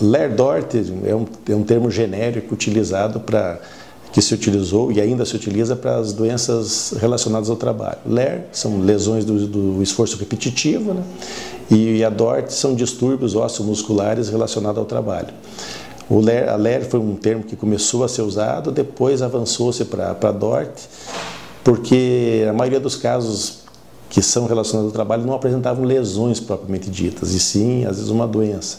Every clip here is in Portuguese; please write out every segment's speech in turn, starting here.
Ler-DORT é um termo genérico utilizado que se utilizou e ainda se utiliza para as doenças relacionadas ao trabalho. LER são lesões do esforço repetitivo, né? E a DORT são distúrbios ósseo-musculares relacionados ao trabalho. A LER foi um termo que começou a ser usado, depois avançou-se para a DORT, porque a maioria dos casos que são relacionados ao trabalho não apresentavam lesões propriamente ditas, e sim, às vezes, uma doença.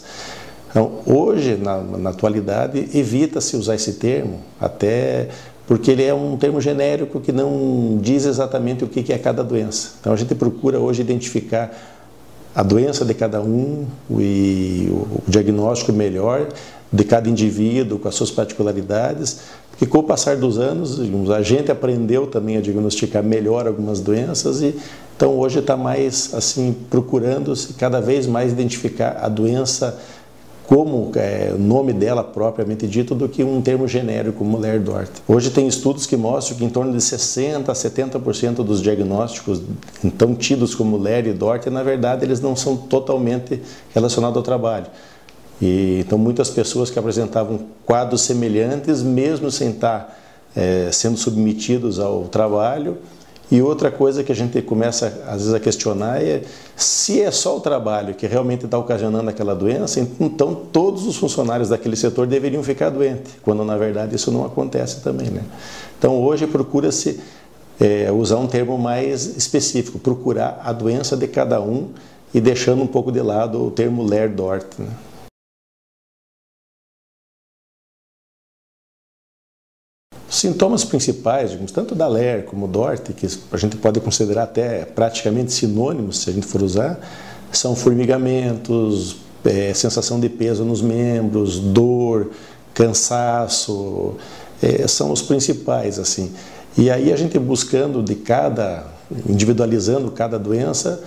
Então, hoje, na atualidade, evita-se usar esse termo, até porque ele é um termo genérico que não diz exatamente o que é cada doença. Então, a gente procura hoje identificar a doença de cada um e o diagnóstico melhor de cada indivíduo, com as suas particularidades, porque com o passar dos anos, a gente aprendeu também a diagnosticar melhor algumas doenças e então hoje está mais assim procurando-se cada vez mais identificar a doença como o nome dela propriamente dito, do que um termo genérico como LER-DORT. Hoje tem estudos que mostram que em torno de 60% a 70% dos diagnósticos então tidos como LER e DORT, na verdade eles não são totalmente relacionados ao trabalho. E então muitas pessoas que apresentavam quadros semelhantes, mesmo sem estar sendo submetidos ao trabalho. E outra coisa que a gente começa às vezes a questionar é se é só o trabalho que realmente está ocasionando aquela doença, então todos os funcionários daquele setor deveriam ficar doentes, quando na verdade isso não acontece também, né? Então hoje procura-se usar um termo mais específico, procurar a doença de cada um e deixando um pouco de lado o termo LER-DORT, né? Os sintomas principais, digamos, tanto da LER como DORT, que a gente pode considerar até praticamente sinônimos, se a gente for usar, são formigamentos, sensação de peso nos membros, dor, cansaço, são os principais, assim. E aí a gente buscando individualizando cada doença,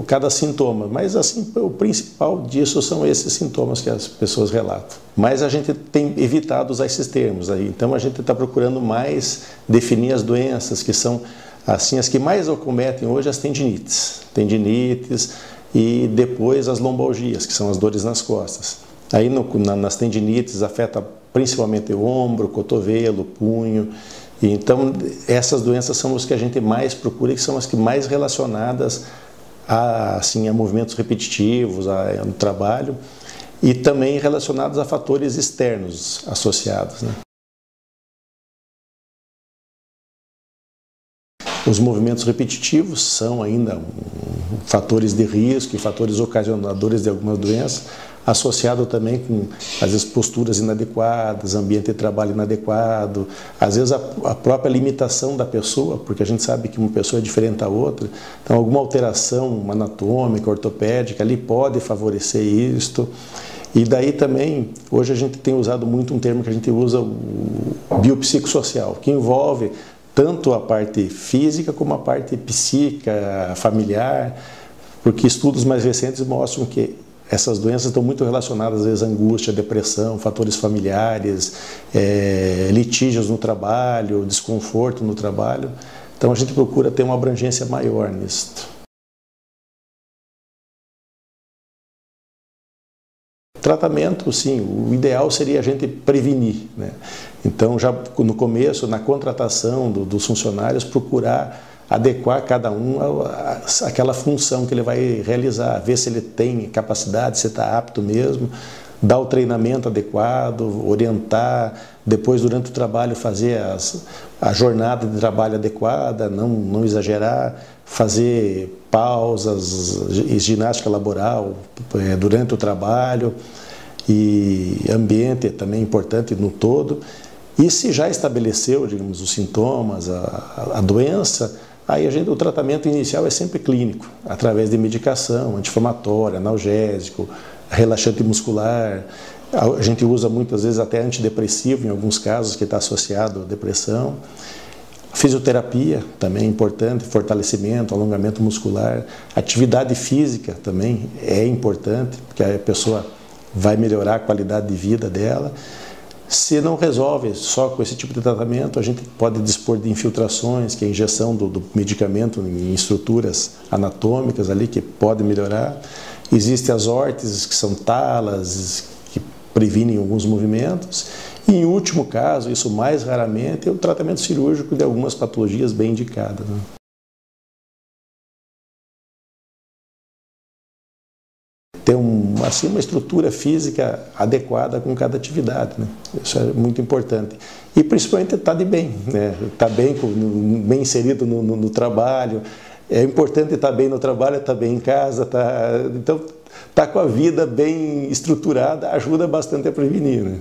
cada sintoma, mas assim, o principal disso são esses sintomas que as pessoas relatam. Mas a gente tem evitado usar esses termos aí, então a gente está procurando mais definir as doenças que são assim, as que mais acometem hoje, as tendinites e depois as lombalgias, que são as dores nas costas. Aí nas tendinites afeta principalmente o ombro, cotovelo, punho. E então essas doenças são as que a gente mais procura e que são as que mais relacionadas a movimentos repetitivos, no trabalho, e também relacionados a fatores externos associados, né? Os movimentos repetitivos são ainda fatores de risco e fatores ocasionadores de algumas doenças, associado também com, às vezes, posturas inadequadas, ambiente de trabalho inadequado, às vezes a própria limitação da pessoa, porque a gente sabe que uma pessoa é diferente da outra, então alguma alteração anatômica, ortopédica ali pode favorecer isto. E daí também, hoje a gente tem usado muito um termo que a gente usa, o biopsicossocial, que envolve tanto a parte física como a parte psíquica, familiar, porque estudos mais recentes mostram que essas doenças estão muito relacionadas, às vezes, à angústia, depressão, fatores familiares, litígios no trabalho, desconforto no trabalho. Então, a gente procura ter uma abrangência maior nisso. Tratamento, sim, o ideal seria a gente prevenir, né? Então, já no começo, na contratação dos funcionários, procurar adequar cada um àquela função que ele vai realizar, ver se ele tem capacidade, se está apto mesmo, dar o treinamento adequado, orientar, depois durante o trabalho fazer a jornada de trabalho adequada, não exagerar, fazer pausas, ginástica laboral durante o trabalho, e ambiente também importante no todo. E se já estabeleceu, digamos, os sintomas, a doença, aí o tratamento inicial é sempre clínico, através de medicação, anti-inflamatória, analgésico, relaxante muscular. A gente usa muitas vezes até antidepressivo, em alguns casos, que está associado à depressão. Fisioterapia também é importante, fortalecimento, alongamento muscular. Atividade física também é importante, porque a pessoa vai melhorar a qualidade de vida dela. Se não resolve só com esse tipo de tratamento, a gente pode dispor de infiltrações, que é a injeção do medicamento em estruturas anatômicas ali, que pode melhorar. Existem as órteses, que são talas, que previnem alguns movimentos. E, em último caso, isso mais raramente, é o tratamento cirúrgico de algumas patologias bem indicadas, né? Ter assim, uma estrutura física adequada com cada atividade, né? Isso é muito importante. E principalmente estar de bem, né? Estar bem, bem inserido no trabalho. É importante estar bem no trabalho, estar bem em casa. Então, estar com a vida bem estruturada ajuda bastante a prevenir, né?